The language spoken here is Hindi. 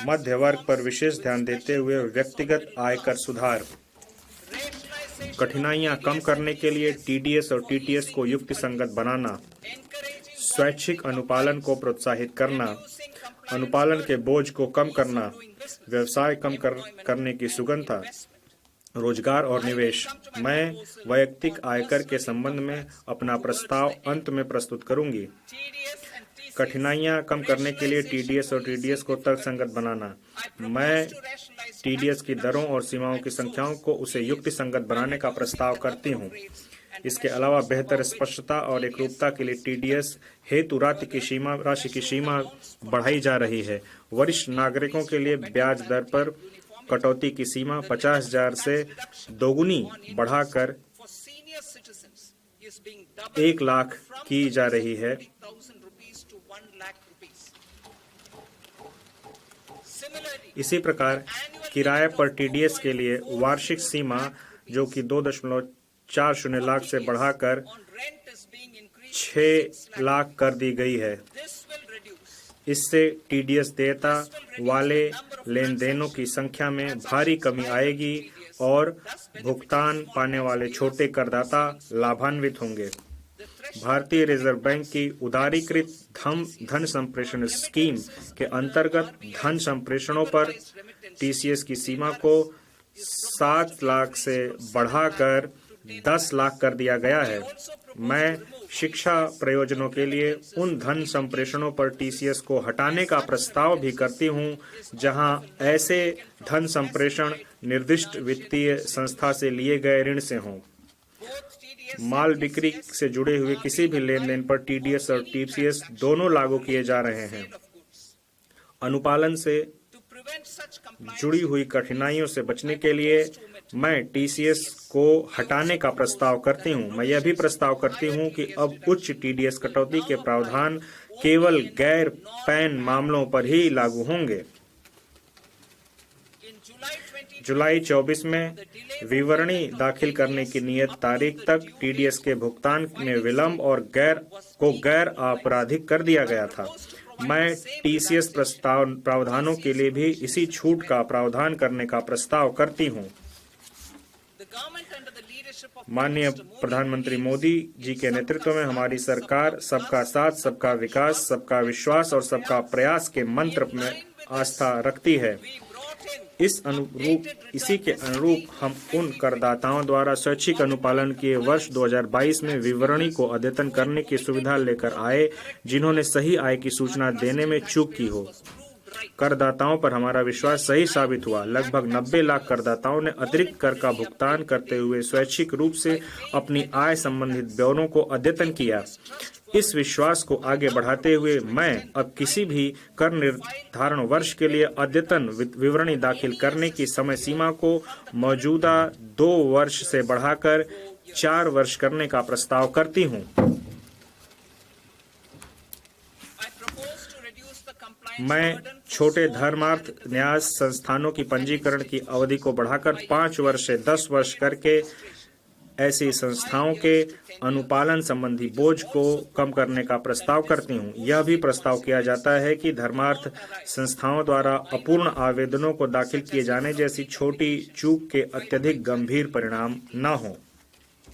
मध्य वर्ग पर विशेष ध्यान देते हुए व्यक्तिगत आयकर सुधार, कठिनाइयां कम करने के लिए टीडीएस और टीटीएस को युक्तिसंगत बनाना, स्वैच्छिक अनुपालन को प्रोत्साहित करना, अनुपालन के बोझ को कम करना, व्यवसाय कम करने की सुगमता, रोजगार और निवेश। मैं वैयक्तिक आयकर के संबंध में अपना प्रस्ताव अंत में प्रस्तुत करूंगी। कठिनाइयां कम करने के लिए टीडीएस और टीडीएस को तर्कसंगत बनाना। मैं टीडीएस की दरों और सीमाओं की संख्याओं को उसे युक्तिसंगत बनाने का प्रस्ताव करती हूं। इसके अलावा बेहतर स्पष्टता और एकरूपता के लिए टीडीएस हेतु राशि की सीमा बढ़ाई जा रही है। वरिष्ठ नागरिकों के लिए ब्याज दर पर कटौती की सीमा 50,000 से दोगुनी बढ़ाकर 1 लाख की जा रही है। इसी प्रकार किराए पर टीडीएस के लिए वार्षिक सीमा जो कि 2.40 लाख से बढ़ाकर 6 लाख कर दी गई है। इससे टीडीएस देयता वाले लेन देनों की संख्या में भारी कमी आएगी और भुगतान पाने वाले छोटे करदाता लाभान्वित होंगे। भारतीय रिजर्व बैंक की उदारीकृत धन संप्रेषण स्कीम के अंतर्गत धन संप्रेषणों पर टीसीएस की सीमा को 7 लाख से बढ़ाकर 10 लाख कर दिया गया है। मैं शिक्षा प्रयोजनों के लिए उन धन संप्रेषणों पर टीसीएस को हटाने का प्रस्ताव भी करती हूं जहां ऐसे धन संप्रेषण निर्दिष्ट वित्तीय संस्था से लिए गए ऋण से हों। माल बिक्री से जुड़े हुए किसी भी लेन देन पर टीडीएस और टीसीएस दोनों लागू किए जा रहे हैं। अनुपालन से जुड़ी हुई कठिनाइयों से बचने के लिए मैं टीसीएस को हटाने का प्रस्ताव करती हूं। मैं यह भी प्रस्ताव करती हूं कि अब उच्च टीडीएस कटौती के प्रावधान केवल गैर पैन मामलों पर ही लागू होंगे। जुलाई 24 में विवरणी दाखिल करने की नियत तारीख तक टीडीएस के भुगतान में विलंब और गैर आपराधिक कर दिया गया था। मैं टीसीएस प्रावधानों के लिए भी इसी छूट का प्रावधान करने का प्रस्ताव करती हूं। माननीय प्रधानमंत्री मोदी जी के नेतृत्व में हमारी सरकार सबका साथ, सबका विकास, सबका विश्वास और सबका प्रयास के मंत्र में आस्था रखती है। इसी के अनुरूप हम उन करदाताओं द्वारा स्वैच्छिक अनुपालन किए वर्ष 2022 में विवरणी को अद्यतन करने की सुविधा लेकर आए जिन्होंने सही आय की सूचना देने में चूक की हो। करदाताओं पर हमारा विश्वास सही साबित हुआ। लगभग 90 लाख करदाताओं ने अतिरिक्त कर का भुगतान करते हुए स्वैच्छिक रूप से अपनी आय संबंधित ब्यौरों को अद्यतन किया। इस विश्वास को आगे बढ़ाते हुए मैं अब किसी भी कर निर्धारण वर्ष के लिए अद्यतन विवरणी दाखिल करने की समय सीमा को मौजूदा 2 वर्ष से बढ़ाकर 4 वर्ष करने का प्रस्ताव करती हूं। मैं छोटे धर्मार्थ न्यास संस्थानों की पंजीकरण की अवधि को बढ़ाकर 5 वर्ष से 10 वर्ष करके ऐसी संस्थाओं के अनुपालन संबंधी बोझ को कम करने का प्रस्ताव करती हूं। यह भी प्रस्ताव किया जाता है कि धर्मार्थ संस्थाओं द्वारा अपूर्ण आवेदनों को दाखिल किए जाने जैसी छोटी चूक के अत्यधिक गंभीर परिणाम न हों।